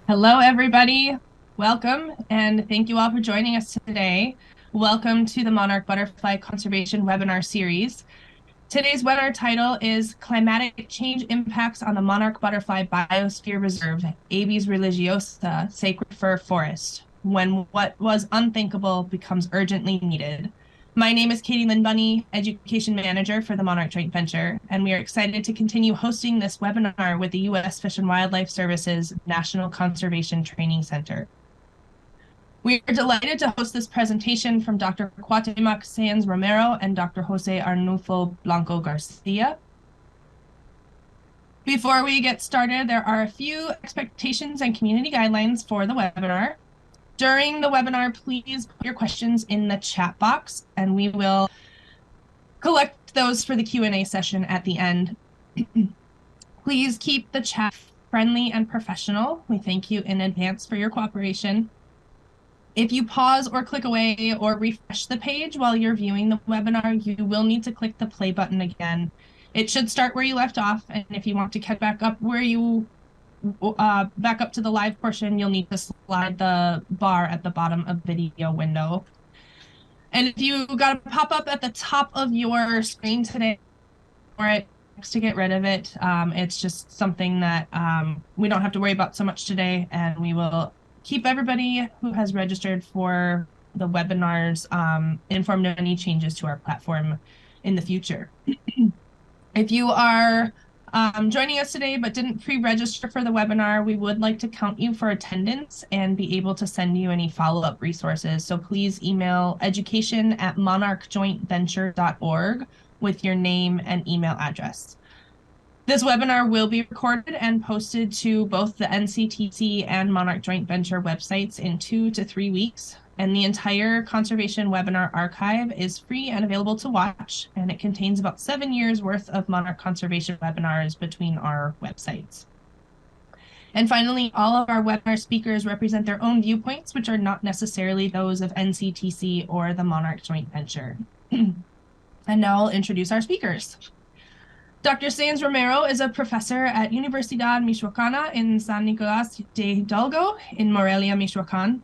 Hello, everybody. Welcome, and thank you all for joining us today. Welcome to the Monarch Butterfly Conservation Webinar Series. Today's webinar title is Climatic Change Impacts on the Monarch Butterfly Biosphere Reserve, Abies religiosa, Sacred Fir Forest, when what was unthinkable becomes urgently needed. My name is Katie Lynn Bunny, Education Manager for the Monarch Joint Venture, and we are excited to continue hosting this webinar with the U.S. Fish and Wildlife Service's National Conservation Training Center. We are delighted to host this presentation from Dr. Cuauhtemoc Sanz Romero and Dr. Jose Arnulfo Blanco Garcia. Before we get started, there are a few expectations and community guidelines for the webinar. During the webinar, please put your questions in the chat box, and we will collect those for the Q&A session at the end. Please keep the chat friendly and professional. We thank you in advance for your cooperation. If you pause or click away or refresh the page while you're viewing the webinar, you will need to click the play button again. It should start where you left off, and if you want to catch back up where you back up to the live portion, you'll need to slide the bar at the bottom of the video window. And if you got a pop-up at the top of your screen today, or it to get rid of it, it's just something that we don't have to worry about so much today, and we will keep everybody who has registered for the webinars informed of any changes to our platform in the future. If you are joining us today but didn't pre-register for the webinar, we would like to count you for attendance and be able to send you any follow-up resources. So please email education@monarchjointventure.org with your name and email address. This webinar will be recorded and posted to both the NCTC and Monarch Joint Venture websites in 2 to 3 weeks. And the entire conservation webinar archive is free and available to watch, and it contains about 7 years worth of monarch conservation webinars between our websites. And finally, all of our webinar speakers represent their own viewpoints, which are not necessarily those of NCTC or the Monarch Joint Venture. And now I'll introduce our speakers. Dr. Sanz Romero is a professor at Universidad Michoacana in San Nicolás de Hidalgo in Morelia, Michoacán.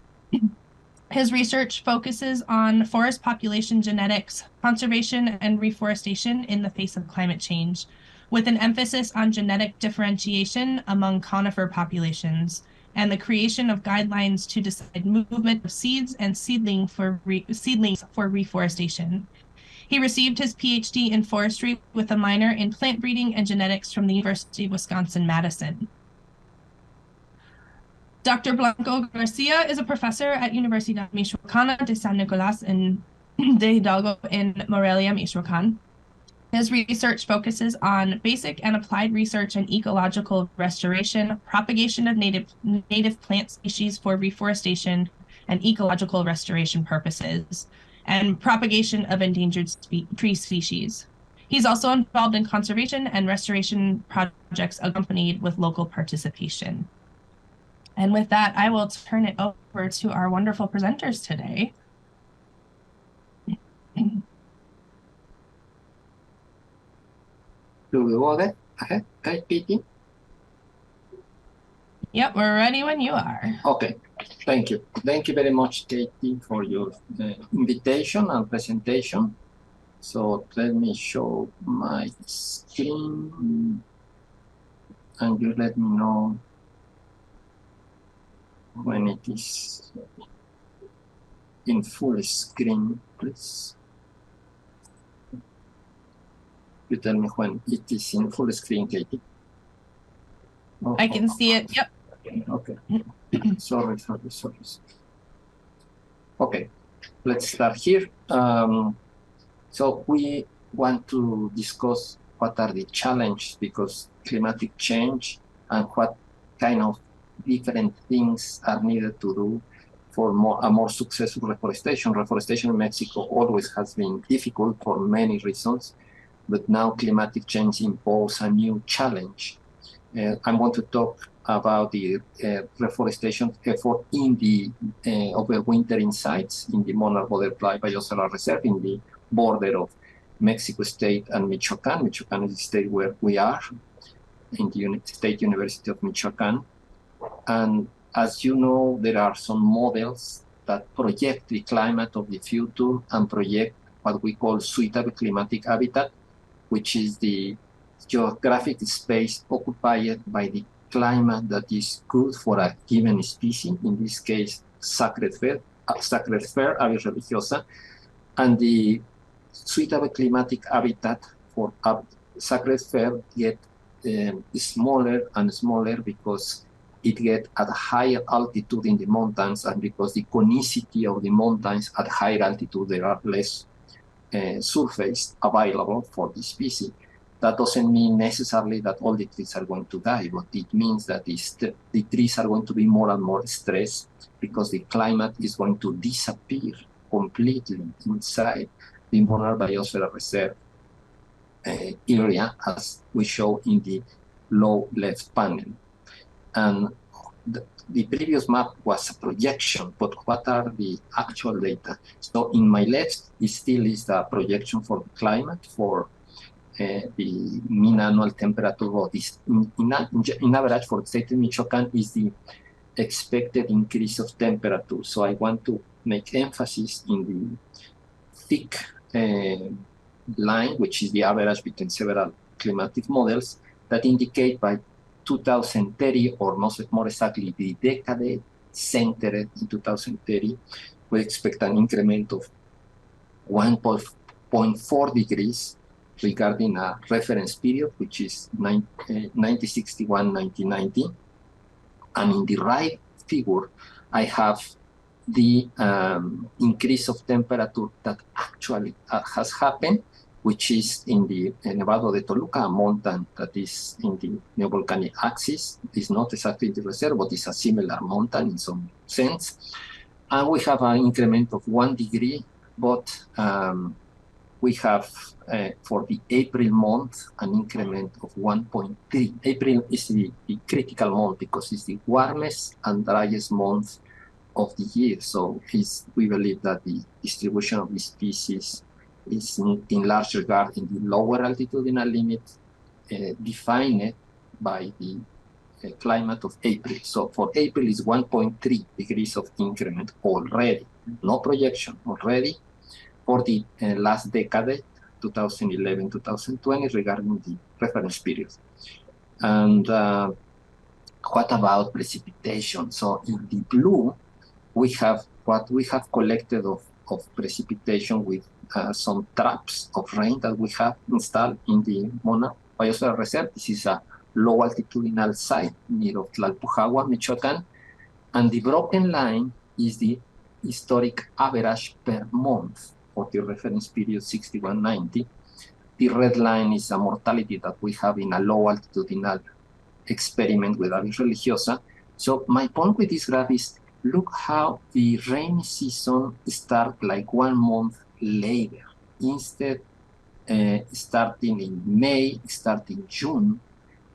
His research focuses on forest population genetics, conservation, and reforestation in the face of climate change, with an emphasis on genetic differentiation among conifer populations and the creation of guidelines to decide movement of seeds and seedlings for reforestation. He received his PhD in forestry with a minor in plant breeding and genetics from the University of Wisconsin-Madison. Dr. Blanco Garcia is a professor at Universidad Michoacana de San Nicolás de Hidalgo in Morelia, Michoacán. His research focuses on basic and applied research in ecological restoration, propagation of native plant species for reforestation and ecological restoration purposes, and propagation of endangered tree species. He's also involved in conservation and restoration projects accompanied with local participation. And with that, I will turn it over to our wonderful presenters today. Do we go ahead? Okay, Katie? Yep, we're ready when you are. Okay, thank you. Thank you very much, Katie, for your invitation and presentation. So let me show my screen, and you let me know when it is in full screen, please. You tell me when it is in full screen, Katie. Oh, I can see it, yep. Okay. Sorry. Okay, let's start here. So we want to discuss what are the challenges because climatic change and what kind of different things are needed to do for a more successful reforestation. Reforestation in Mexico always has been difficult for many reasons, but now climatic change imposes a new challenge. I want to talk about the reforestation effort in the overwintering sites in the Monarch Butterfly Biosphere Reserve in the border of Mexico State and Michoacán. Michoacán is the state where we are, in the State University of Michoacán. And as you know, there are some models that project the climate of the future and project what we call suitable climatic habitat, which is the geographic space occupied by the climate that is good for a given species, in this case, sacred fair, Abies religiosa, and the suitable climatic habitat for sacred fair get smaller and smaller because it gets at a higher altitude in the mountains, and because the conicity of the mountains at higher altitude, there are less surface available for the species. That doesn't mean necessarily that all the trees are going to die, but it means that the trees are going to be more and more stressed because the climate is going to disappear completely inside the Monarch Biosphere Reserve area, as we show in the low left panel. And the previous map was a projection, but what are the actual data? So in my left, it still is the projection for the climate for the mean annual temperature of this. In average for the state of Michoacan is the expected increase of temperature. So I want to make emphasis in the thick line, which is the average between several climatic models that indicate by 2030, or more exactly the decade centered in 2030, we expect an increment of 1.4 degrees regarding a reference period, which is 1961-1990. And in the right figure, I have the increase of temperature that actually has happened, which is in the Nevado de Toluca, a mountain that is in the neovolcanic axis. It's not exactly the reserve, but it's a similar mountain in some sense. And we have an increment of 1 degree, but we have for the April month an increment of 1.3. April is the critical month because it's the warmest and driest month of the year. So we believe that the distribution of the species is in large regard in the lower altitudinal limit defined by the climate of April. So for April is 1.3 degrees of increment already, no projection, already for the last decade, 2011-2020, regarding the reference period. And what about precipitation? So in the blue, we have what we have collected of precipitation with some traps of rain that we have installed in the Monarch Biosphere Reserve. This is a low altitudinal site near of Tlalpujahua, Michoacan. And the broken line is the historic average per month for the reference period 6190. The red line is a mortality that we have in a low altitudinal experiment with Abies religiosa. So my point with this graph is, look how the rainy season starts like 1 month later. Instead, starting in May, starting June,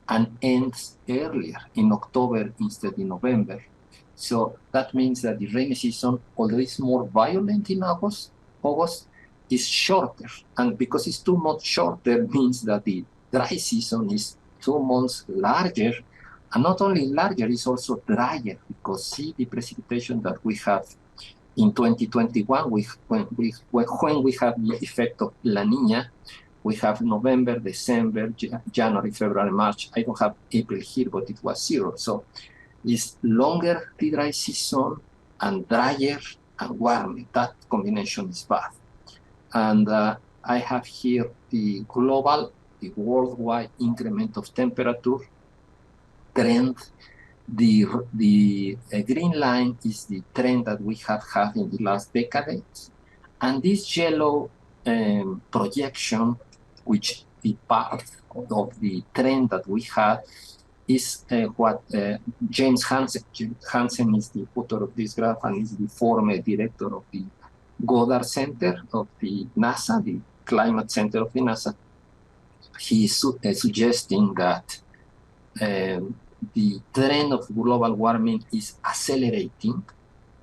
and ends earlier in October instead in November. So that means that the rainy season, although it's more violent in August is shorter. And because it's 2 months shorter, means that the dry season is 2 months larger. And not only larger, it's also drier, because see the precipitation that we have in 2021, when we have the effect of La Niña, we have November, December, January, February, March. I don't have April here, but it was 0. So it's longer the dry season and drier and warmer. That combination is bad. And I have here the global, the worldwide increment of temperature trend. The green line is the trend that we have had in the last decades. And this yellow projection, which the part of the trend that we had, is what James Hansen is the author of this graph and is the former director of the Goddard Center of the NASA, the Climate Center of the NASA. He is suggesting that the trend of global warming is accelerating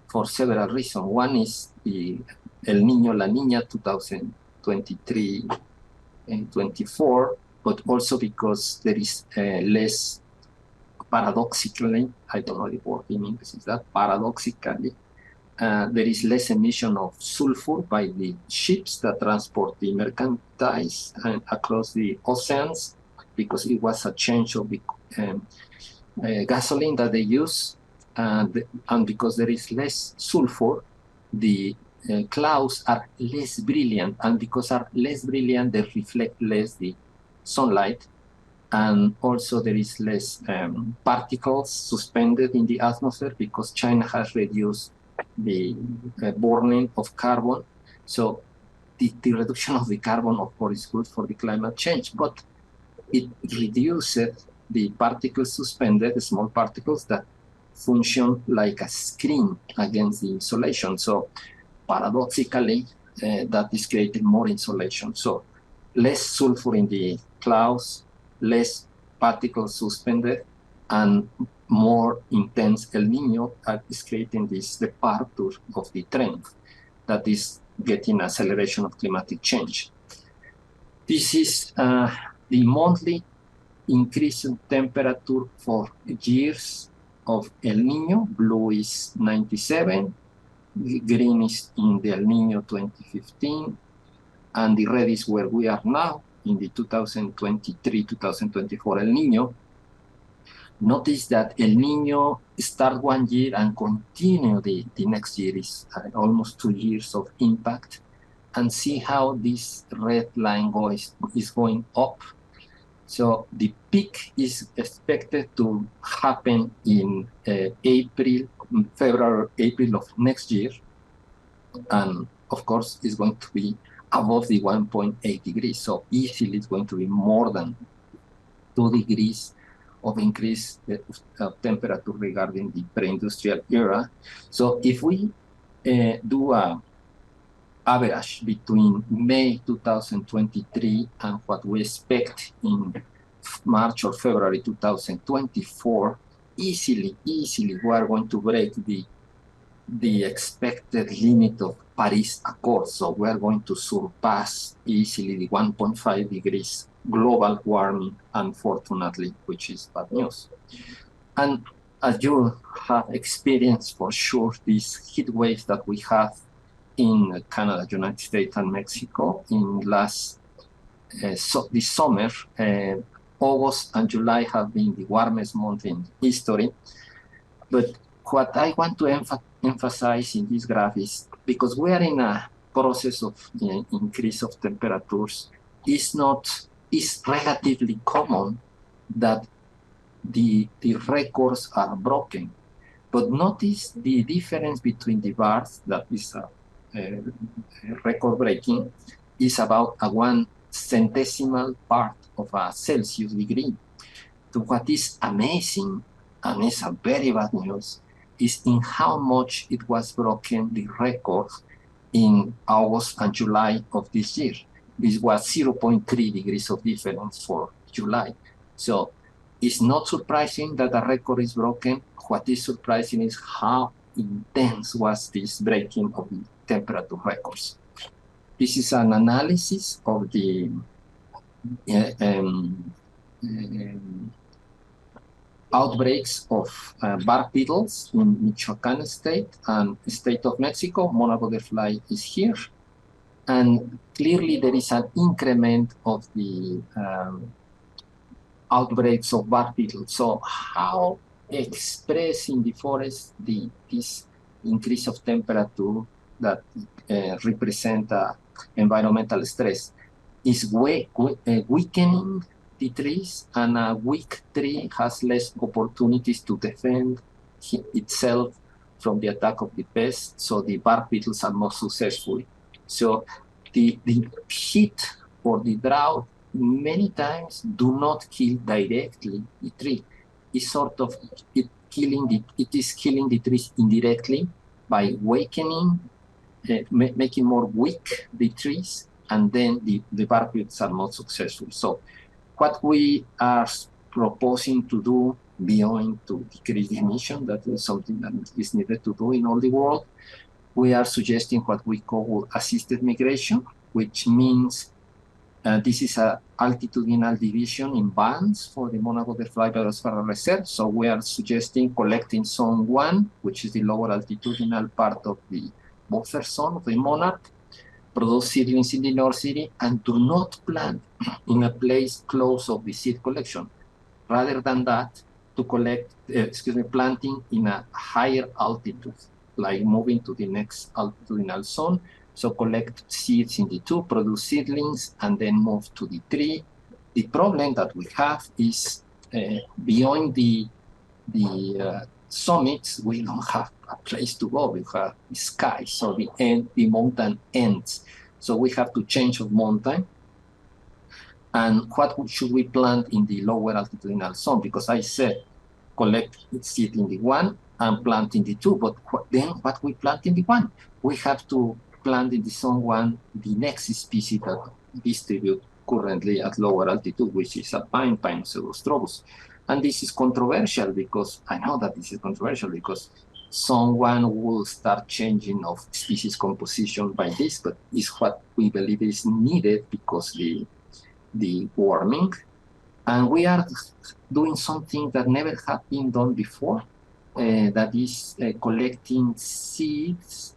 for several reasons. One is the El Niño, La Niña 2023 and 24, but also because there is less paradoxically, I don't know the word in English, is that paradoxically, there is less emission of sulfur by the ships that transport the merchandise across the oceans, because it was a change of the gasoline that they use, and because there is less sulfur, the clouds are less brilliant, and because are less brilliant, they reflect less the sunlight, and also there is less particles suspended in the atmosphere because China has reduced the burning of carbon. So the reduction of the carbon, of course, is good for the climate change, but it reduces the particles suspended, the small particles that function like a screen against the insolation. So paradoxically, that is creating more insolation. So less sulfur in the clouds, less particles suspended, and more intense El Nino is creating this departure of the trend that is getting acceleration of climatic change. This is the monthly increase in temperature for years of El Nino. Blue is 97, green is in the El Nino 2015, and the red is where we are now in the 2023-2024 El Nino. Notice that El Nino start one year and continue the next year is almost 2 years of impact, and see how this red line is going up. So the peak is expected to happen in February, April of next year. And of course, it's going to be above the 1.8 degrees. So easily it's going to be more than 2 degrees of increase of temperature regarding the pre-industrial era. So if we do a average between May 2023 and what we expect in March or February 2024, easily we are going to break the expected limit of Paris Accord. So we are going to surpass easily the 1.5 degrees global warming, unfortunately, which is bad news. And as you have experienced for sure, these heat waves that we have in Canada, United States, and Mexico in this summer, August and July have been the warmest month in history. But what I want to emphasize in this graph is, because we are in a process of increase of temperatures, it's relatively common that the records are broken. But notice the difference between the bars, that is record breaking, is about a 1 centesimal part of a Celsius degree. So what is amazing, and is a very bad news, is in how much it was broken, the record in August and July of this year. This was 0.3 degrees of difference for July. So it's not surprising that the record is broken. What is surprising is how intense was this breaking of the temperature records. This is an analysis of the outbreaks of bark beetles in Michoacan state and state of Mexico. Monarch butterfly is here. And clearly there is an increment of the outbreaks of bark beetles. So how express in the forest this increase of temperature that represent environmental stress is weakening the trees, and a weak tree has less opportunities to defend itself from the attack of the pests, so the bark beetles are more successful. So the heat or the drought many times do not kill directly the tree. It's sort of it is killing the trees indirectly by weakening, making more weak the trees, and then the bark beetles are not successful. So what we are proposing to do beyond to decrease the emission, that is something that is needed to do in all the world. We are suggesting what we call assisted migration, which means This is a altitudinal division in bands for the Monarch Butterfly Biosphere Reserve. So we are suggesting collecting zone 1, which is the lower altitudinal part of the buffer zone of the Monarch, produce seedlings in the nursery, and do not plant in a place close of the seed collection. Rather than that, to collect, planting in a higher altitude, like moving to the next altitudinal zone. So collect seeds in the 2, produce seedlings, and then move to the 3. The problem that we have is beyond the summits, we don't have a place to go. We have the sky, so the mountain ends. So we have to change of mountain. And what should we plant in the lower altitudinal zone? Because I said collect seed in the 1 and plant in the 2, but then what we plant in the 1? We have to plant in the zone 1 the next species that distribute currently at lower altitude, which is a pine pseudostrobus. And this is controversial because I know that this is controversial because zone 1 will start changing of species composition by this, but it's what we believe is needed because the warming. And we are doing something that never had been done before, that is collecting seedlings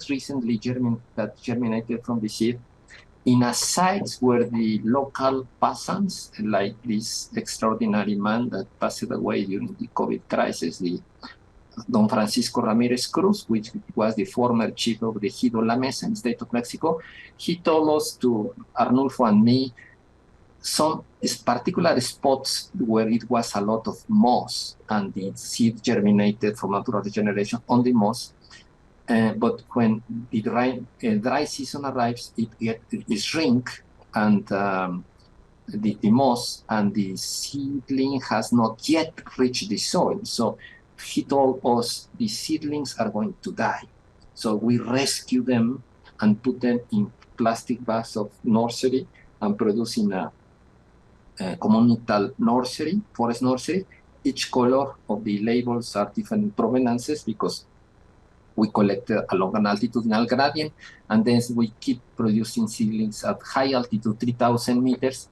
recently germinated from the seed in a site where the local peasants, like this extraordinary man that passed away during the COVID crisis, the Don Francisco Ramirez Cruz, which was the former chief of the Ejido La Mesa in the state of Mexico, he told us, to Arnulfo and me, some particular spots where it was a lot of moss and the seed germinated from natural regeneration on the moss. But when the dry season arrives, it shrink and the moss and the seedling has not yet reached the soil. So he told us the seedlings are going to die. So we rescue them and put them in plastic bags of nursery and produce in a communal nursery, forest nursery. Each color of the labels are different provenances because we collect along an altitudinal gradient, and then we keep producing seedlings at high altitude, 3,000 meters.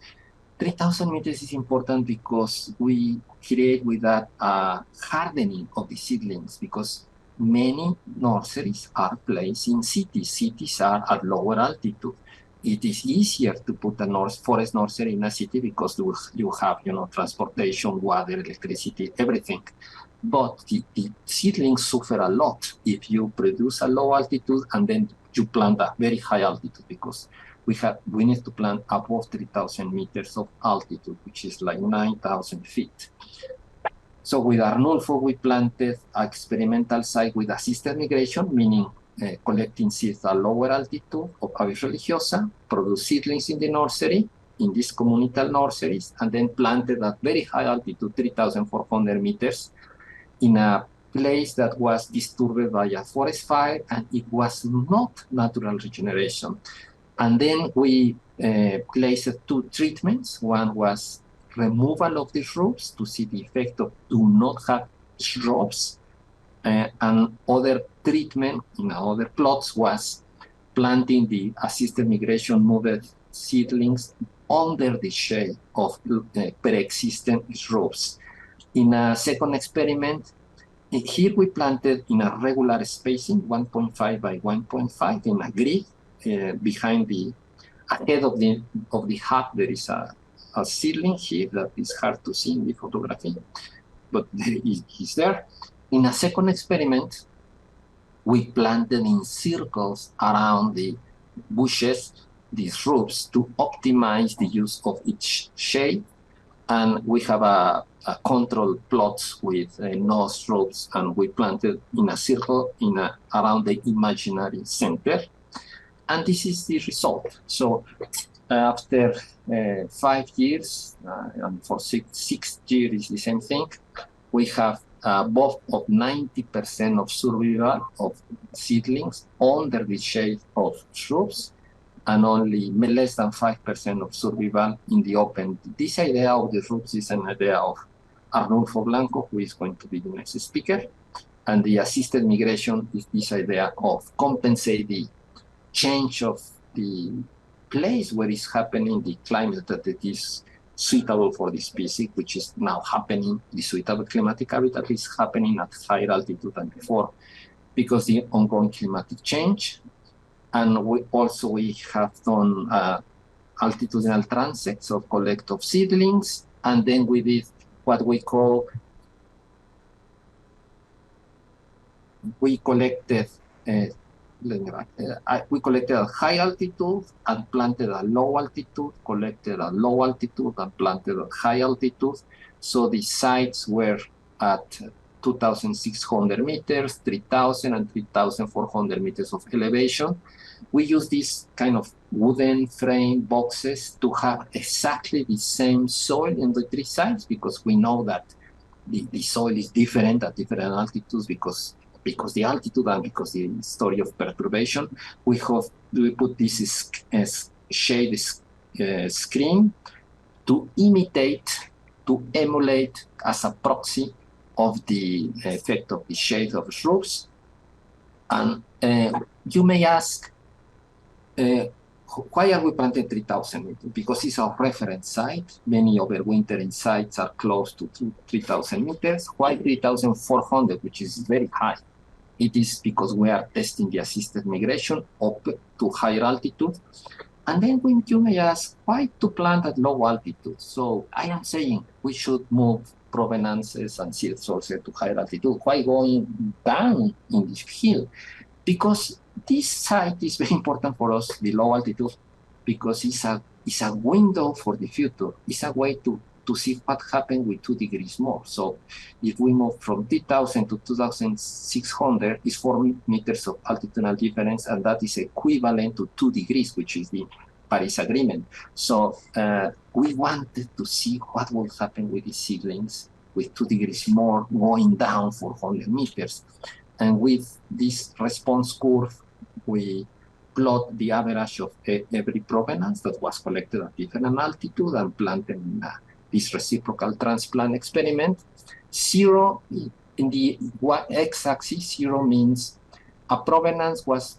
3,000 meters is important because we create with that hardening of the seedlings, because many nurseries are placed in cities. Cities are at lower altitude. It is easier to put a forest nursery in a city because you have, transportation, water, electricity, everything. But the seedlings suffer a lot if you produce a low altitude and then you plant a very high altitude, because we need to plant above 3,000 meters of altitude, which is like 9,000 feet. So with Arnulfo, we planted an experimental site with assisted migration, meaning collecting seeds at lower altitude of Abies religiosa, produce seedlings in the nursery, in these communal nurseries, and then planted at very high altitude, 3,400 meters, in a place that was disturbed by a forest fire, and it was not natural regeneration. And then we placed 2 treatments. One was removal of the shrubs to see the effect of do not have shrubs. And other treatment in other plots was planting the assisted migration moved seedlings under the shade of pre-existing shrubs. In a second experiment, here we planted in a regular spacing, 1.5 by 1.5 in a grid. Behind ahead of the hub, there is a seedling here that is hard to see in the photography, but he's there. In a second experiment, we planted in circles around the bushes, the shrubs, to optimize the use of each shade. And we have a control plots with no shrubs, and we planted in a circle around the imaginary center. And this is the result. So after 5 years, and for six years is the same thing, we have above of 90% of survival of seedlings under the shade of shrubs, and only less than 5% of survival in the open. This idea of the shrubs is an idea of Arnulfo Blanco, who is going to be the next speaker. And the assisted migration is this idea of compensate the change of the place where it's happening the climate that it is suitable for the species, which is now happening, the suitable climatic habitat is happening at higher altitude than before because the ongoing climatic change. And we have done altitudinal transects of collect of seedlings, and then we did what we call, we collected at high altitude and planted at low altitude, collected at low altitude and planted at high altitude. So the sites were at 2,600 meters, 3,000 and 3,400 meters of elevation. We use these kind of wooden frame boxes to have exactly the same soil in the three sites, because we know that the soil is different at different altitudes because the altitude and because the story of perturbation. We put this shade screen to emulate as a proxy of the effect of the shade of shrubs. And you may ask, why are we planting 3,000 meters? Because it's our reference site. Many overwintering sites are close to 3,000 meters. Why 3,400, which is very high? It is because we are testing the assisted migration up to higher altitude. And then you may ask, why to plant at low altitude? So I am saying we should move provenances and seed sources to higher altitude. Why going down in this hill? Because this site is very important for us, the low altitude, because it's a window for the future. It's a way to see what happened with 2 degrees more. So if we move from 3,000 to 2,600, it's 4 meters of altitudinal difference, and that is equivalent to 2 degrees, which is the Paris Agreement. So we wanted to see what will happen with the seedlings with 2 degrees more going down 400 meters. And with this response curve, we plot the average of every provenance that was collected at different altitude and planted in this reciprocal transplant experiment. 0 in the x-axis, 0 means a provenance was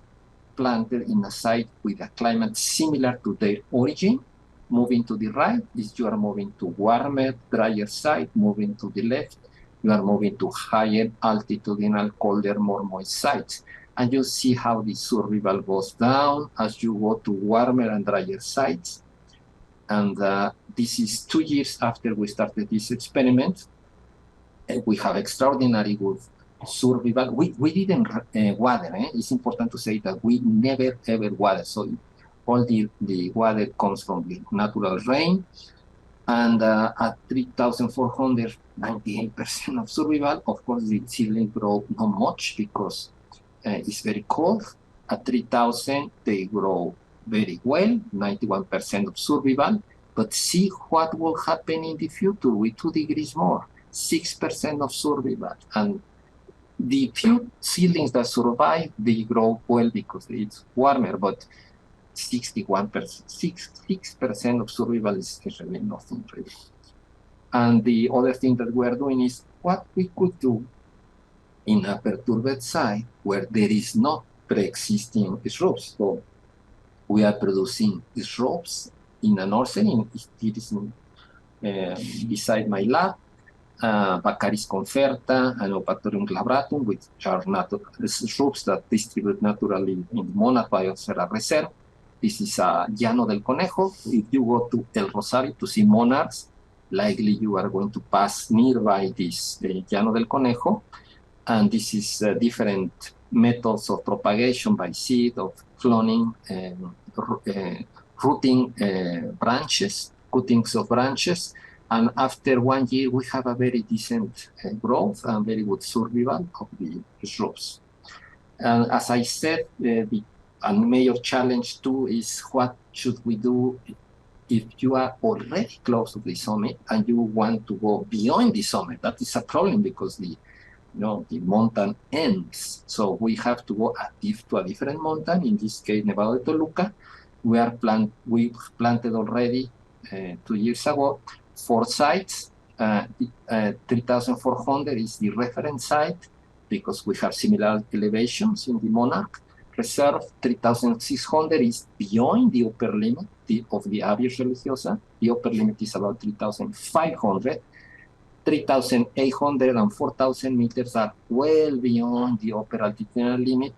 planted in a site with a climate similar to their origin. Moving to the right is you are moving to warmer, drier site. Moving to the left, you are moving to higher altitudinal, colder, more moist sites. And you see how the survival goes down as you go to warmer and drier sites. And this is 2 years after we started this experiment. And we have extraordinary good survival. We didn't water. It's important to say that we never ever water. So all the water comes from the natural rain. And at 3,400, 98% of survival. Of course, the seedlings grow not much because it's very cold. At 3,000, they grow very well, 91% of survival. But see what will happen in the future with 2 degrees more, 6% of survival. And the few seedlings that survive, they grow well because it's warmer, but 61%, 6% of survival is really nothing really. And the other thing that we are doing is what we could do in a perturbed site where there is not pre-existing shrubs. So we are producing shrubs in a nursery. It is beside my lab. Baccharis conferta and Opatorium glabratum, which are shrubs that distribute naturally in the Monarch Biosphere Reserve. This is Llano del Conejo. If you go to El Rosario to see monarchs, likely you are going to pass nearby this Llano del Conejo. And this is different methods of propagation by seed, of cloning, rooting branches, cuttings of branches. And after 1 year, we have a very decent growth and very good survival of the shrubs. And as I said, a major challenge too is what should we do if you are already close to the summit and you want to go beyond the summit. That is a problem because the mountain ends. So we have to go to a different mountain, in this case, Nevado de Toluca. We planted already 2 years ago 4 sites. 3,400 is the reference site because we have similar elevations in the Monarch. reserve. 3,600 is beyond the upper limit of the Abies religiosa. The upper limit is about 3,500. 3,800 and 4,000 meters are well beyond the upper altitudinal limit.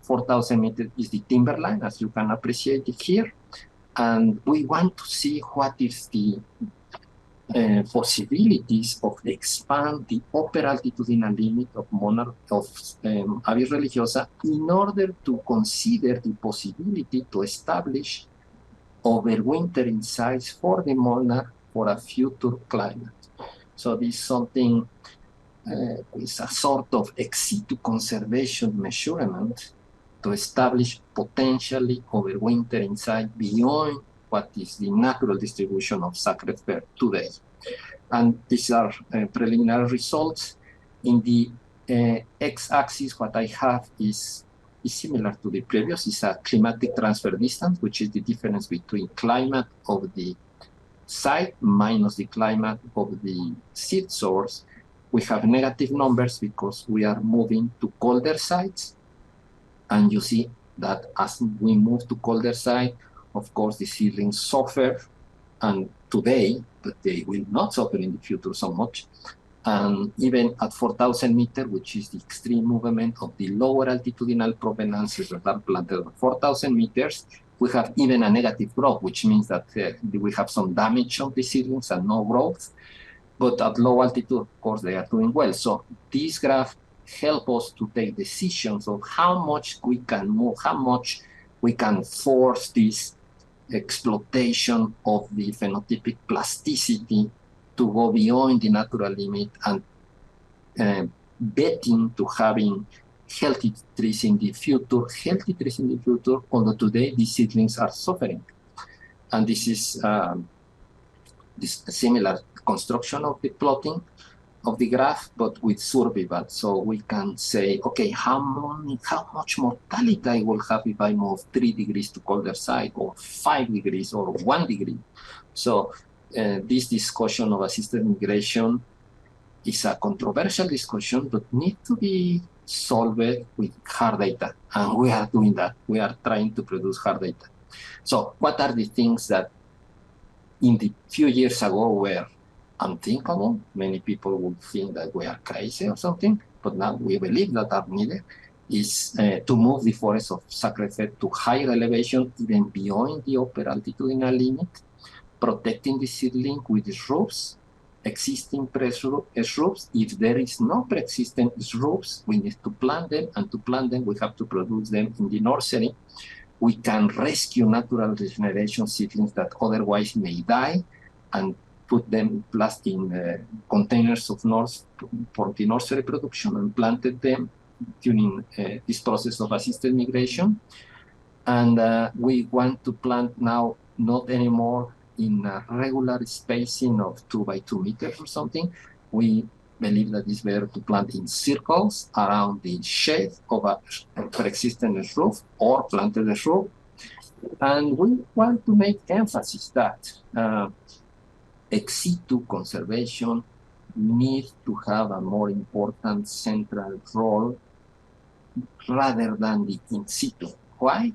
4,000 meters is the timberline, as you can appreciate it here. And we want to see what is the possibilities of expand the upper altitudinal limit of Abies religiosa in order to consider the possibility to establish overwintering sites for the monarch for a future climate. So this is something is a sort of ex situ conservation measurement to establish potentially overwintering site beyond what is the natural distribution of sacred fur today. And these are preliminary results. In the x-axis, what I have is similar to the previous. It's a climatic transfer distance, which is the difference between climate of the site minus the climate of the seed source. We have negative numbers because we are moving to colder sites. And you see that as we move to colder site, of course, the seedlings suffer, and today, but they will not suffer in the future so much. And even at 4,000 meters, which is the extreme movement of the lower altitudinal provenances that are planted at 4,000 meters, we have even a negative growth, which means that we have some damage of the seedlings and no growth. But at low altitude, of course, they are doing well. So this graph helps us to take decisions of how much we can move, how much we can force this exploitation of the phenotypic plasticity to go beyond the natural limit and betting to having healthy trees in the future, although today these seedlings are suffering. And this is this similar construction of the plotting of the graph, but with survival. So we can say, okay, how much mortality I will have if I move 3 degrees to colder side, or 5 degrees, or 1 degree. So this discussion of assisted migration is a controversial discussion, but needs to be solved with hard data. And we are doing that. We are trying to produce hard data. So what are the things that in the few years ago were unthinkable? Many people would think that we are crazy or something, but now we believe that are needed, is to move the forest of sacred fur to higher elevation, even beyond the upper altitudinal limit, protecting the seedling with shrubs, existing shrubs. If there is no pre-existing shrubs, we need to plant them, and to plant them, we have to produce them in the nursery. We can rescue natural regeneration seedlings that otherwise may die, and put them in containers of for the nursery production, and planted them during this process of assisted migration. And we want to plant now not anymore in a regular spacing of 2 by 2 meters or something. We believe that it's better to plant in circles around the shade of a pre-existing shrub or planted shrub. And we want to make emphasis that ex situ conservation needs to have a more important central role rather than the in situ. Why?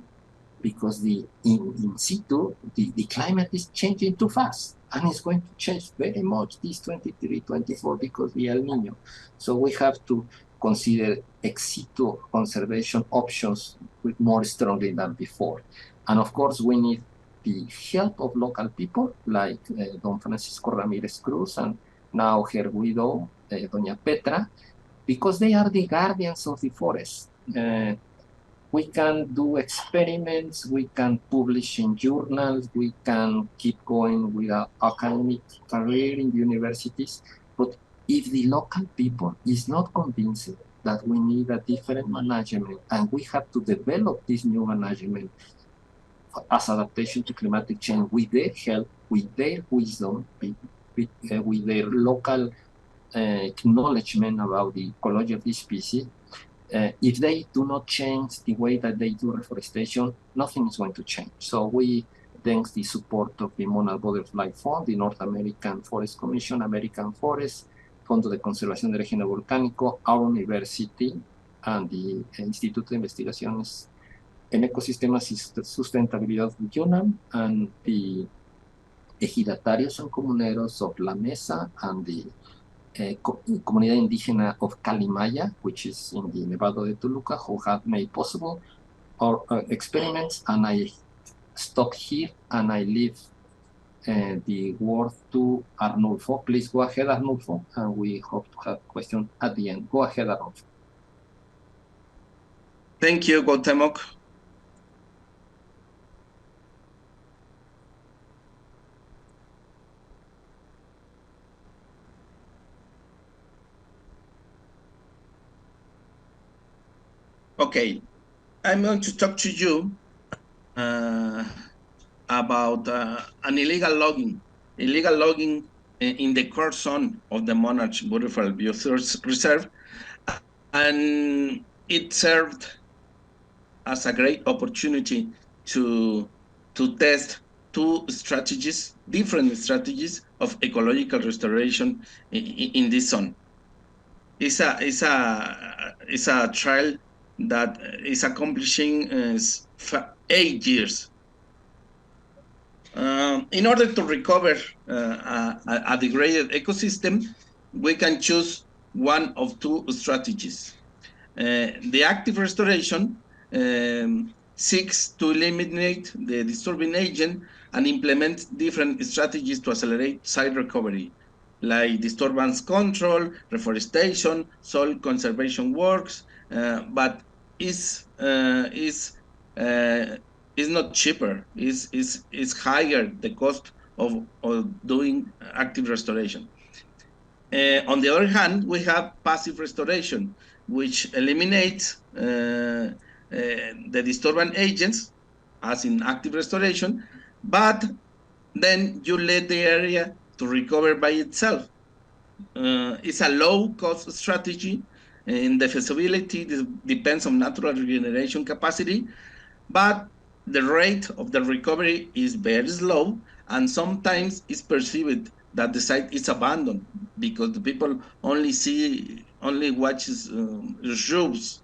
Because the in situ, the climate is changing too fast, and it's going to change very much this 23, 24 because the El Nino. So we have to consider ex situ conservation options with more strongly than before. And of course, we need the help of local people like Don Francisco Ramirez Cruz and now her widow, Doña Petra, because they are the guardians of the forest. We can do experiments, we can publish in journals, we can keep going with an academic career in the universities, but if the local people is not convinced that we need a different management and we have to develop this new management as adaptation to climatic change with their help, with their wisdom, with their local acknowledgement about the ecology of the species, if they do not change the way that they do reforestation, nothing is going to change. So we, thanks the support of the Monarch Butterfly Fund, the North American Forest Commission, American Forest, Fondo de Conservación de Régimen Volcánico, our university, and the Instituto de Investigaciones en ecosistemas y sustentabilidad regional, and the ejidatarios and comuneros of La Mesa, and the comunidad indígena of Calimaya, which is in the Nevado de Toluca, who have made possible our experiments. And I stop here and I leave the word to Arnulfo. Please go ahead, Arnulfo, and we hope to have questions at the end. Go ahead, Arnulfo. Thank you, Cuauhtémoc. Okay, I'm going to talk to you about an illegal logging in the core zone of the Monarch Butterfly Biosphere Reserve, and it served as a great opportunity to test different strategies of ecological restoration in this zone. It's a trial that is accomplishing 8 years. In order to recover a degraded ecosystem, we can choose one of two strategies. The active restoration seeks to eliminate the disturbing agent and implement different strategies to accelerate site recovery, like disturbance control, reforestation, soil conservation works, but is not cheaper. Is higher the cost of doing active restoration. On the other hand, we have passive restoration, which eliminates the disturbance agents, as in active restoration, but then you let the area to recover by itself. It's a low-cost strategy, and the feasibility depends on natural regeneration capacity, but the rate of the recovery is very slow, and sometimes it's perceived that the site is abandoned because the people only watches roofs.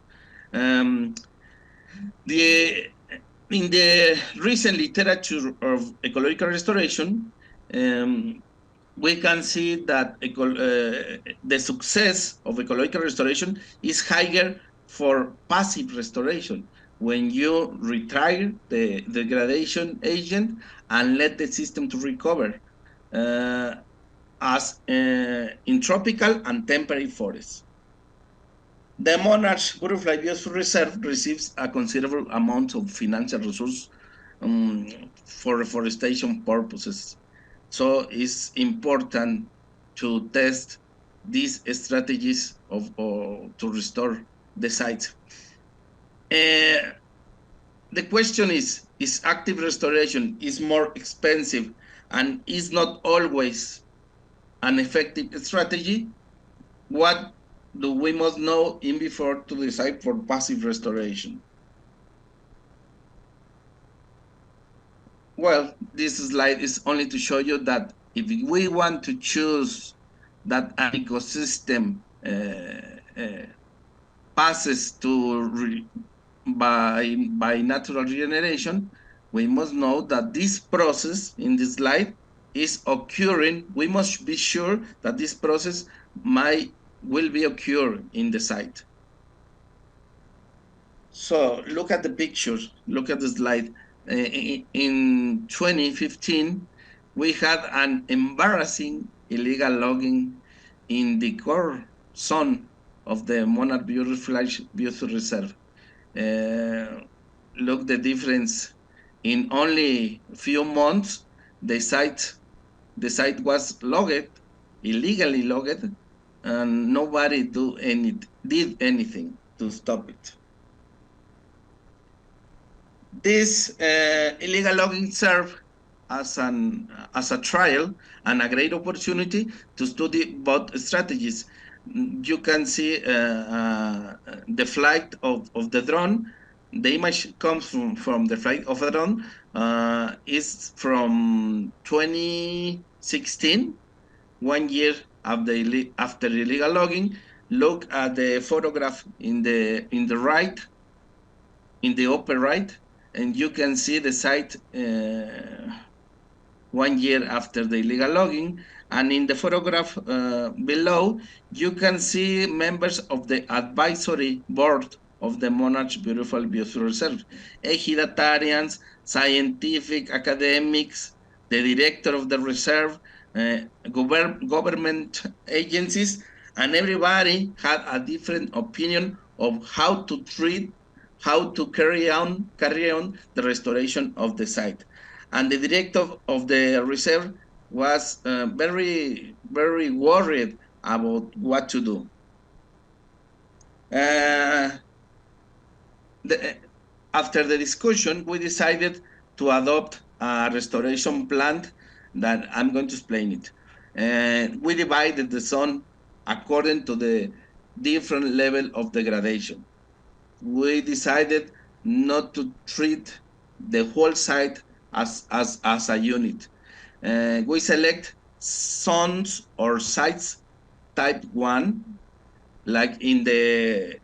In the recent literature of ecological restoration, we can see that the success of ecological restoration is higher for passive restoration, when you retire the degradation agent and let the system to recover, as in tropical and temperate forests. The Monarch Butterfly Biosphere Reserve receives a considerable amount of financial resources for reforestation purposes. So it's important to test these strategies to restore the site. The question is active restoration is more expensive and is not always an effective strategy? What do we must know in before to decide for passive restoration? Well, this slide is only to show you that if we want to choose that an ecosystem passes by natural regeneration, we must know that this process in this slide is occurring. We must be sure that this process will be occurring in the site. So look at the pictures, look at the slide. In 2015, we had an embarrassing illegal logging in the core zone of the Monarch Butterfly Biosphere Reserve. Look the difference. In only a few months, the site was logged, illegally logged, and nobody did anything to stop it. This illegal logging served as a trial and a great opportunity to study both strategies. You can see the flight of the drone. The image comes from the flight of the drone. Is from 2016, 1 year after illegal logging. Look at the photograph in the right, in the upper right. and you can see the site 1 year after the illegal logging. And in the photograph below, you can see members of the advisory board of the Monarch Butterfly Biosphere Reserve, ejidatarians, scientific academics, the director of the reserve, government agencies, and everybody had a different opinion of how to treat, how to carry on the restoration of the site. And the director of the reserve was very worried about what to do. After the discussion, we decided to adopt a restoration plan that I'm going to explain it. We divided the zone according to the different level of degradation. We decided not to treat the whole site as a unit. We select zones or sites type 1, like in the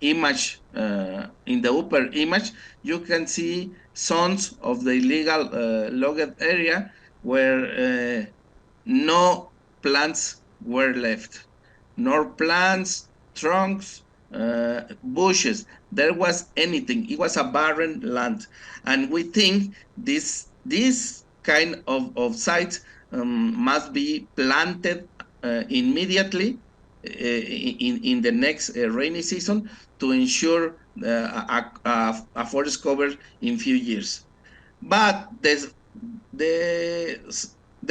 image, in the upper image, you can see zones of the illegal logged area where no plants were left, nor plants, trunks, bushes. There was anything. It was a barren land. And we think this kind of sites must be planted immediately in the next rainy season to ensure a forest cover in few years. But the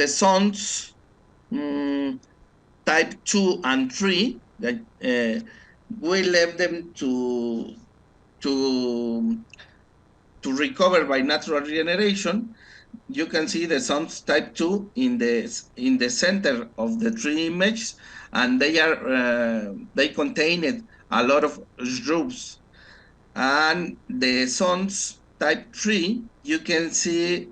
zones type 2 and 3, that we left them to recover by natural regeneration. You can see the zones type 2 in the center of the 3 images, and they contained a lot of shrubs. And the zones type 3, you can see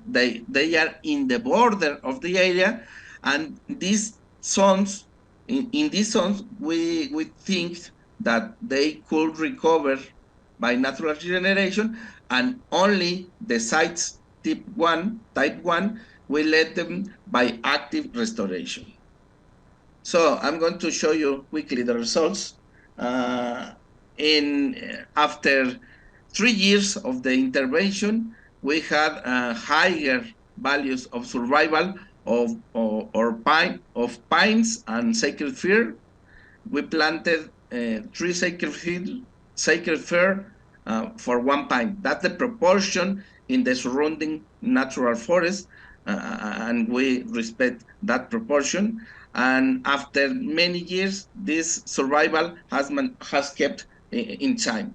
they are in the border of the area, and these zones, in these zones, we think that they could recover by natural regeneration, and only the sites type 1, we let them by active restoration. So I'm going to show you quickly the results. After 3 years of the intervention, we had higher values of survival of pines and sacred fir. We planted 3 sacred fir for 1 pine. That's the proportion in the surrounding natural forest, and we respect that proportion. And after many years, this survival has kept in time.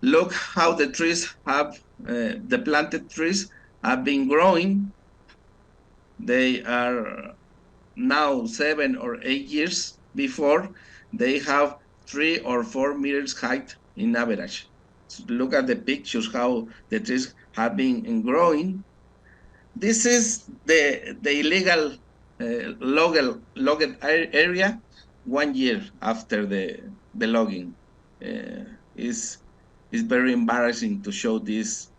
Look how the trees have, the planted trees have been growing. They are now 7 or 8 years before, they have 3 or 4 meters height in average. So look at the pictures, how the trees have been growing. This is the illegal logged area 1 year after the logging. Is very embarrassing to show this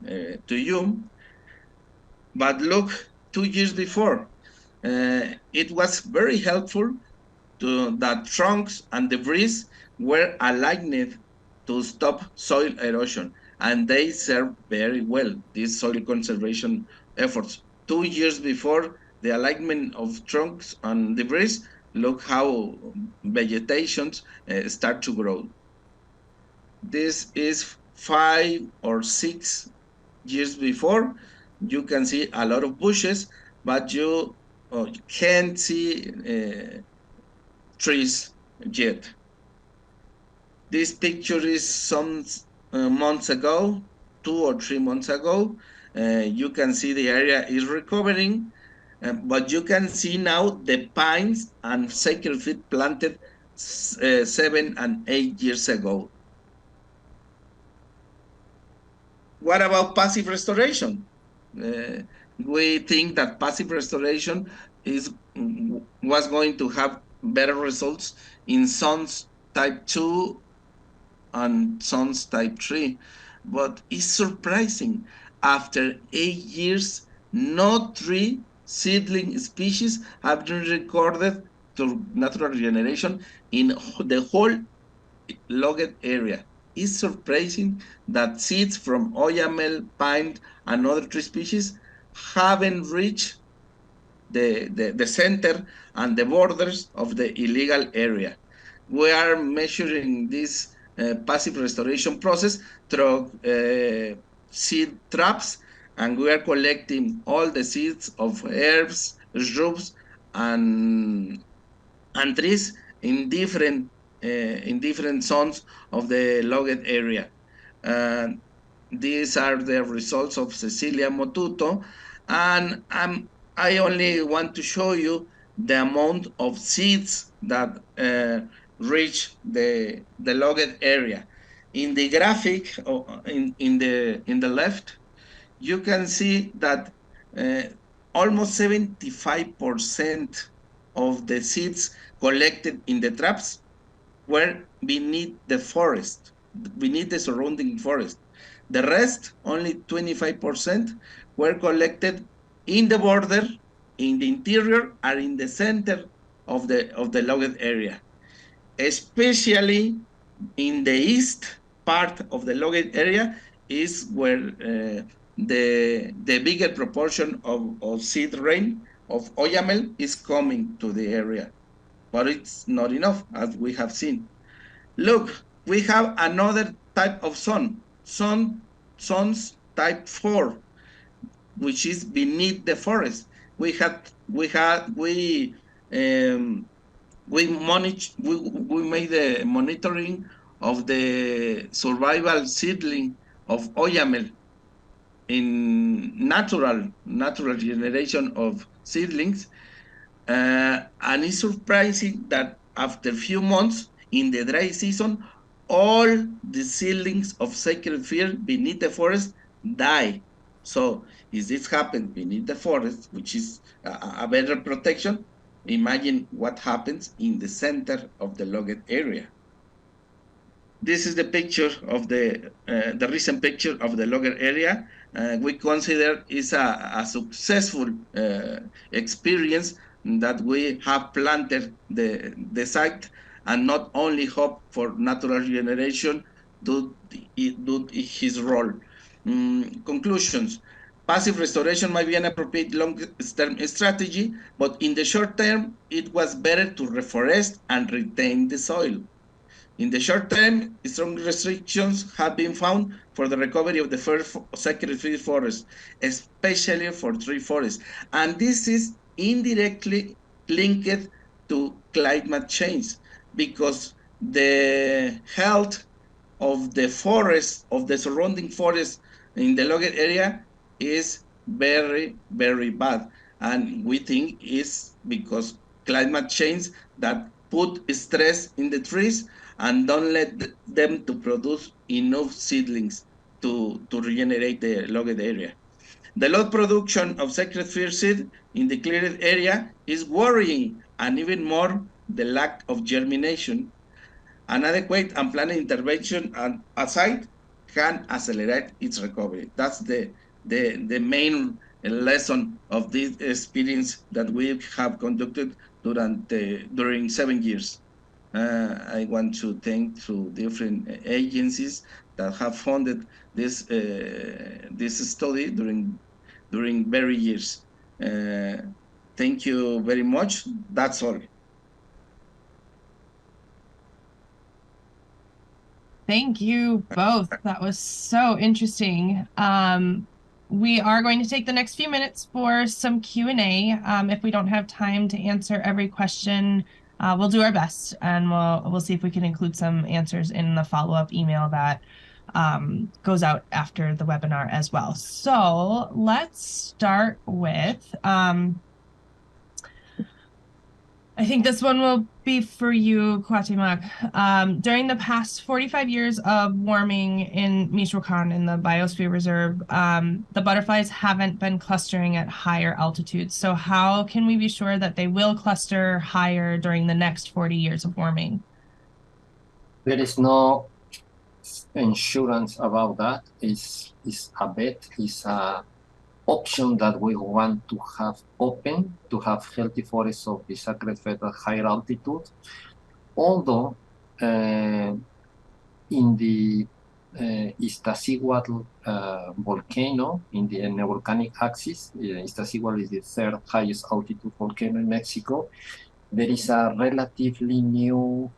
to you. But look, 2 years before, it was very helpful that trunks and debris were aligned to stop soil erosion, and they serve very well these soil conservation efforts. 2 years before the alignment of trunks and debris, look how vegetations start to grow. This is 5 or 6 years before. You can see a lot of bushes, but you can't see trees yet. This picture is some months ago, 2 or 3 months ago. You can see the area is recovering, but you can see now the pines and sacred fir planted 7 and 8 years ago. What about passive restoration? We think that passive restoration was going to have better results in zones type 2 and Sons type 3. But it's surprising. After 8 years, no 3 seedling species have been recorded to natural regeneration in the whole logged area. It's surprising that seeds from oyamel, pine, and other tree species haven't reached the center and the borders of the illegal area. We are measuring this passive restoration process through seed traps, and we are collecting all the seeds of herbs, shrubs, and trees in different zones of the logged area. These are the results of Cecilia Motuto, and I only want to show you the amount of seeds that reach the logged area. In the graphic, in the left, you can see that almost 75% of the seeds collected in the traps were beneath the forest, beneath the surrounding forest. The rest, only 25%, were collected in the border, in the interior, or in the center of the logged area. Especially in the east part of the logged area is where the bigger proportion of seed rain of oyamel is coming to the area. But it's not enough, as we have seen. Look, we have another type of sons type 4, which is beneath the forest. We made the monitoring of the survival seedling of oyamel in natural generation of seedlings, and it's surprising that after a few months in the dry season, all the seedlings of sacred fir beneath the forest die. So if this happens beneath the forest, which is a better protection, imagine what happens in the center of the logged area. This is the picture of the recent picture of the logged area. We consider it's a successful experience that we have planted the site and not only hope for natural regeneration do his role. Conclusions. Passive restoration might be an appropriate long-term strategy, but in the short term, it was better to reforest and retain the soil. In the short term, strong restrictions have been found for the recovery of the sacred tree forest, especially for tree forests. And this is indirectly linked to climate change because the health of the forest, of the surrounding forest in the logged area is very, very bad. And we think it's because climate change that put stress in the trees and don't let them to produce enough seedlings to regenerate the logged area. The low production of sacred fir seed in the cleared area is worrying, and even more, the lack of germination. An adequate and planned intervention at a site can accelerate its recovery. That's the main lesson of this experience that we have conducted during 7 years. I want to thank to different agencies that have funded this study during very years. Thank you very much. That's all. Thank you both. That was so interesting. We are going to take the next few minutes for some Q&A. If we don't have time to answer every question, we'll do our best, and we'll see if we can include some answers in the follow-up email that goes out after the webinar as well. So let's start with, I think this one will be for you, Cuauhtémoc. During the past 45 years of warming in Michoacan in the Biosphere Reserve, the butterflies haven't been clustering at higher altitudes. So how can we be sure that they will cluster higher during the next 40 years of warming? There is no insurance about that is a bet, is a option that we want to have open, to have healthy forests of the sacred fed at higher altitude. Although in the Iztaccíhuatl volcano, in the volcanic axis, Iztaccíhuatl is the third highest altitude volcano in Mexico, there is a relatively new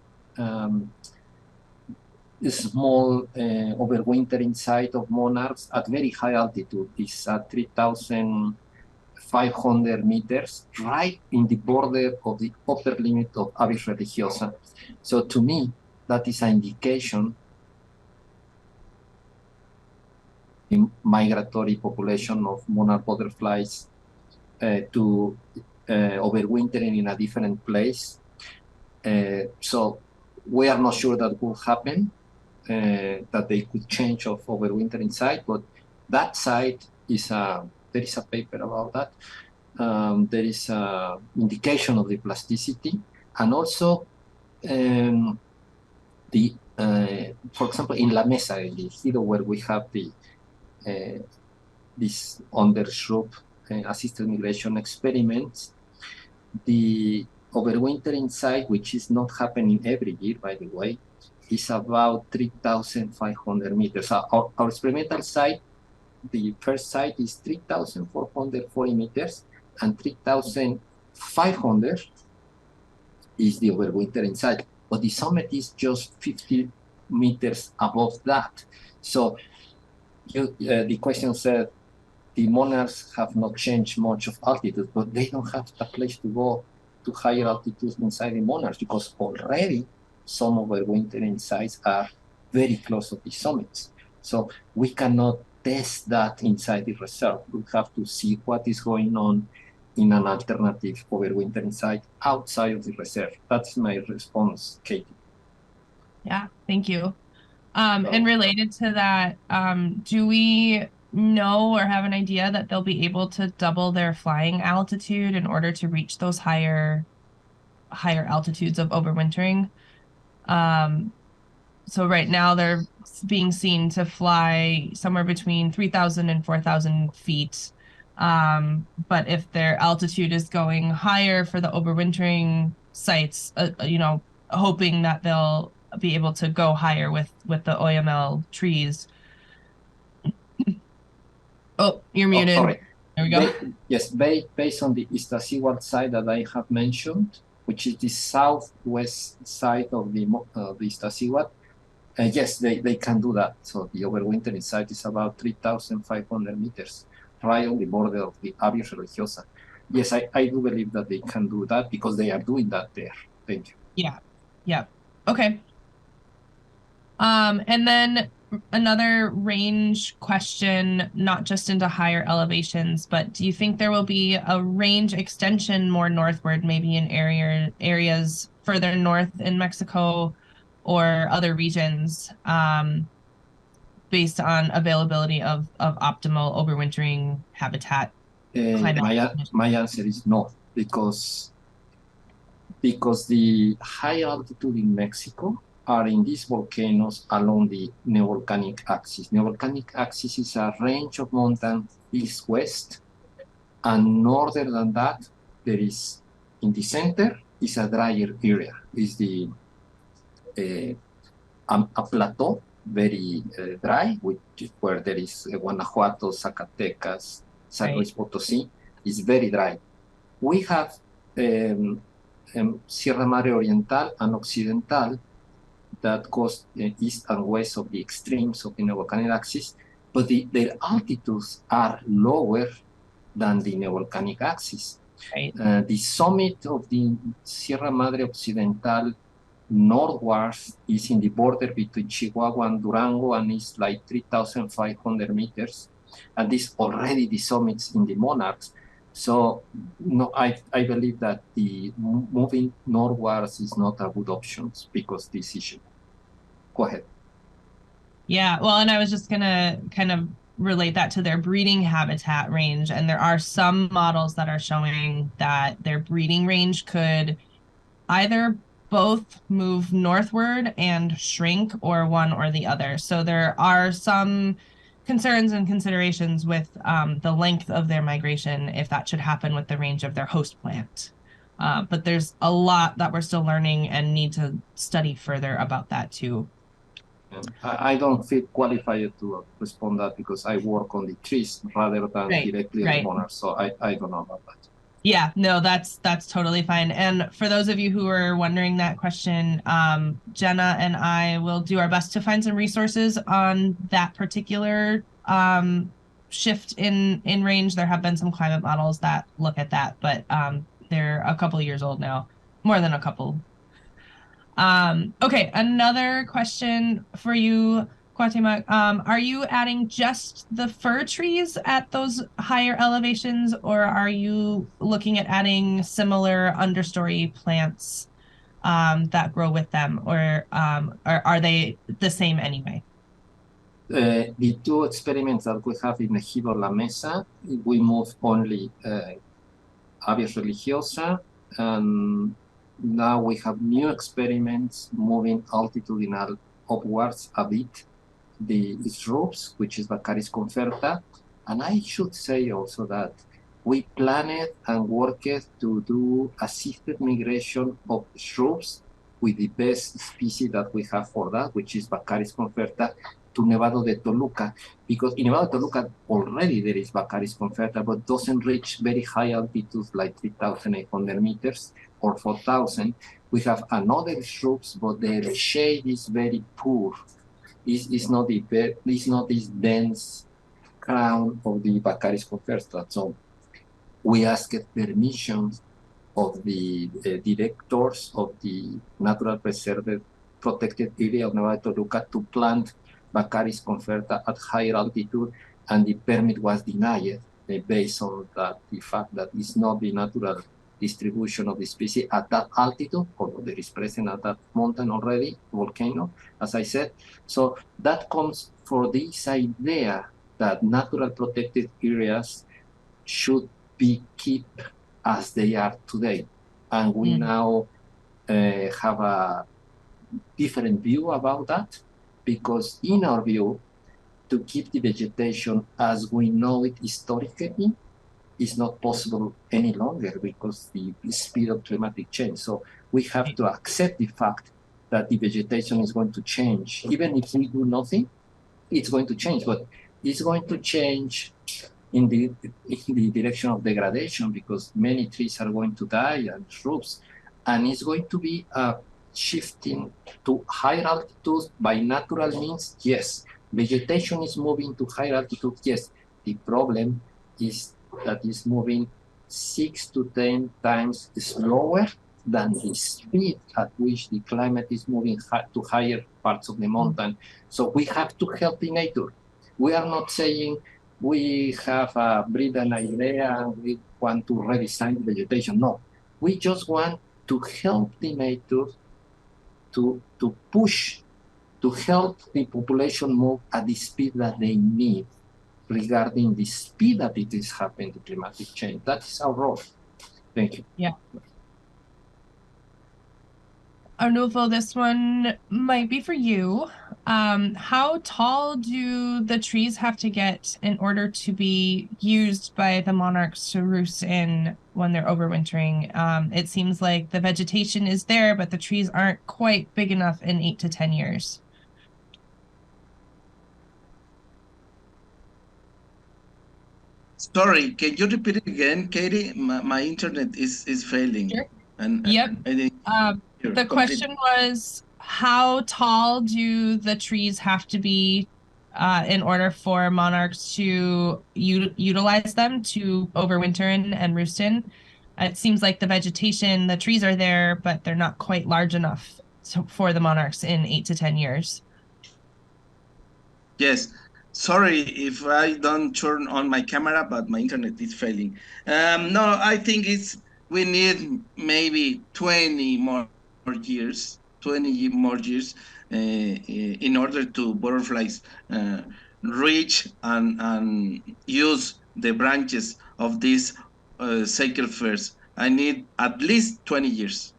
small overwintering site of monarchs at very high altitude. It's at 3,500 meters, right in the border of the upper limit of Abies religiosa. So to me, that is an indication in migratory population of monarch butterflies to overwintering in a different place. So we are not sure that will happen, that they could change of overwintering site, but that site is there is a paper about that. There is an indication of the plasticity, and also for example, in La Mesa, in the Ejido, where we have the this undershrub assisted migration experiments, the overwintering site, which is not happening every year, by the way, is about 3,500 meters. Our experimental site, the first site is 3,440 meters, and 3,500 is the overwintering site. But the summit is just 50 meters above that. So the question said, the monarchs have not changed much of altitude, but they don't have a place to go to higher altitudes inside the monarchs, because already some overwintering sites are very close to the summits. So we cannot test that inside the reserve. We have to see what is going on in an alternative overwintering site outside of the reserve. That's my response, Katie. Yeah, thank you. And related to that, do we know or have an idea that they'll be able to double their flying altitude in order to reach those higher altitudes of overwintering? So right now they're being seen to fly somewhere between 3,000 and 4,000 feet. But if their altitude is going higher for the overwintering sites, hoping that they'll be able to go higher with the OML trees. Oh, you're muted. Sorry. There we go. Yes, based on the Iztaccíhuatl side that I have mentioned, which is the southwest side of the Iztaccíhuatl, yes, they can do that. So the overwintering site is about 3,500 meters, right on the border of the Abies religiosa. Yes, I do believe that they can do that, because they are doing that there. Thank you. Yeah. Okay. And then another range question, not just into higher elevations, but do you think there will be a range extension more northward, maybe in areas further north in Mexico or other regions, based on availability of optimal overwintering habitat? My answer is no, because the high altitude in Mexico are in these volcanoes along the neovolcanic axis. Neovolcanic axis is a range of mountains east-west, and norther than that, there is, in the center, is a drier area. Is the a plateau, very dry, where there is Guanajuato, Zacatecas, San Luis Potosí, is very dry. We have Sierra Madre Oriental and Occidental that goes east and west of the extremes of the neovolcanic axis, but their altitudes are lower than the neovolcanic axis. Right. The summit of the Sierra Madre Occidental northwards is in the border between Chihuahua and Durango, and is like 3,500 meters. And this already the summits in the monarchs. So no, I believe that the moving northwards is not a good option because this issue. Go ahead. Yeah, well, and I was just gonna kind of relate that to their breeding habitat range, and there are some models that are showing that their breeding range could either both move northward and shrink, or one or the other. So there are some concerns and considerations with the length of their migration, if that should happen with the range of their host plant. But there's a lot that we're still learning and need to study further about that too. I don't feel qualified to respond that because I work on the trees rather than directly on the monarchs. So I don't know about that. Yeah, no, that's totally fine. And for those of you who are wondering that question, Jenna and I will do our best to find some resources on that particular shift in range. There have been some climate models that look at that, but they're a couple years old now, more than a couple. Okay, another question for you, Guatemala. Are you adding just the fir trees at those higher elevations, or are you looking at adding similar understory plants that grow with them, or are they the same anyway? The two experiments that we have in Ejido La Mesa, we move only Abies religiosa, and now we have new experiments moving altitudinal upwards a bit, the shrubs, which is Baccharis conferta. And I should say also that we planned and worked to do assisted migration of shrubs with the best species that we have for that, which is Baccharis conferta, to Nevado de Toluca, because in Nevado de Toluca already there is Baccharis conferta, but doesn't reach very high altitudes like 3,800 meters or 4,000. We have another shrubs, but the shade is very poor. It's not this dense crown of the Baccharis conferta. So we asked permission of the directors of the natural preserved protected area of Nevado de Toluca to plant Baccharis conferta at higher altitude, and the permit was denied based on the fact that it's not the natural distribution of the species at that altitude, although there is present at that mountain already, volcano, as I said. So that comes for this idea that natural protected areas should be kept as they are today. And we now have a different view about that, because in our view, to keep the vegetation as we know it historically is not possible any longer because the speed of climatic change. So we have to accept the fact that the vegetation is going to change. Even if we do nothing, it's going to change, but it's going to change in the direction of degradation, because many trees are going to die and shrubs, and it's going to be shifting to higher altitudes by natural means. Yes, vegetation is moving to higher altitude. Yes, the problem is that it's moving 6 to 10 times slower than the speed at which the climate is moving to higher parts of the mountain. So we have to help the nature. We are not saying we have a brilliant idea and we want to redesign the vegetation. No, we just want to help the nature to push, to help the population move at the speed that they need regarding the speed that it is happening to climatic change. That is our role. Thank you. Yeah. Arnulfo, this one might be for you. How tall do the trees have to get in order to be used by the monarchs to roost in when they're overwintering? It seems like the vegetation is there, but the trees aren't quite big enough in 8 to 10 years. Sorry, can you repeat it again, Katie? My internet is failing. Sure. And Yep. I think the question was, how tall do the trees have to be in order for monarchs to utilize them to overwinter in and roost in? It seems like the vegetation, the trees are there, but they're not quite large enough for the monarchs in 8 to 10 years. Yes. Sorry if I don't turn on my camera, but my internet is failing. No, I think we need maybe 20 more years, in order to butterflies reach and use the branches of these sacred firs. I need at least 20 years.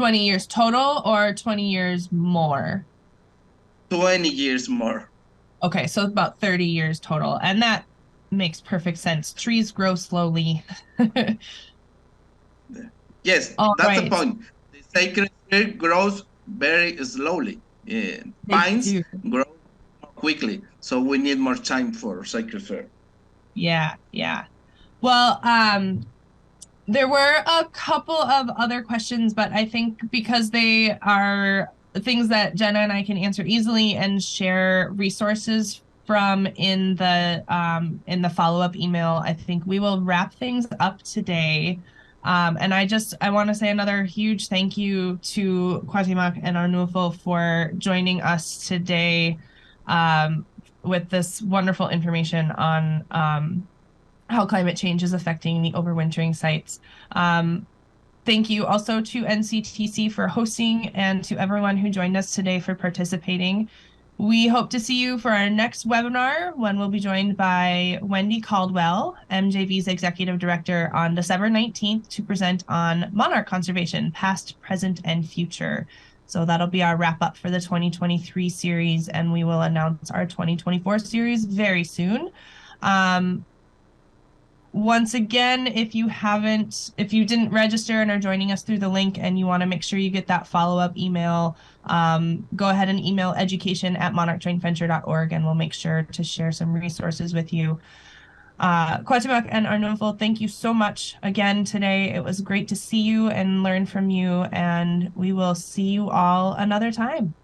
20 years total or 20 years more? 20 years more. Okay, so about 30 years total. And that makes perfect sense. Trees grow slowly. Yes, All that's the right. point. The sacred tree grows very slowly. They Pines do. grow more quickly, so we need more time for sacred fir. Yeah, yeah. Well, there were a couple of other questions, but I think because they are things that Jenna and I can answer easily and share resources from in the follow-up email, I think we will wrap things up today. And I want to say another huge thank you to Cuauhtémoc and Arnulfo for joining us today with this wonderful information on how climate change is affecting the overwintering sites. Thank you also to NCTC for hosting and to everyone who joined us today for participating. We hope to see you for our next webinar when we'll be joined by Wendy Caldwell, MJV's Executive Director, on December 19th to present on monarch conservation, past, present, and future. So that'll be our wrap up for the 2023 series, and we will announce our 2024 series very soon. Once again, if you didn't register and are joining us through the link and you want to make sure you get that follow-up email, go ahead and email education@monarchjointventure.org and we'll make sure to share some resources with you. Cuauhtémoc and Arnulfo, thank you so much again today. It was great to see you and learn from you, and we will see you all another time.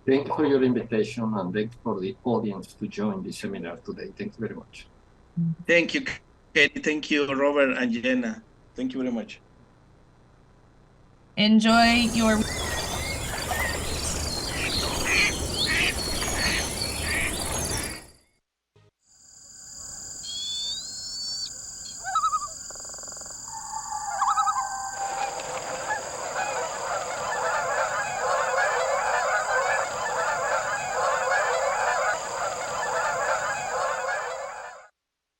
Thank you for your invitation, and thank you for the audience to join the seminar today. Thank you very much. Thank you, Katie. Thank you, Robert and Jenna. Thank you very much. Enjoy your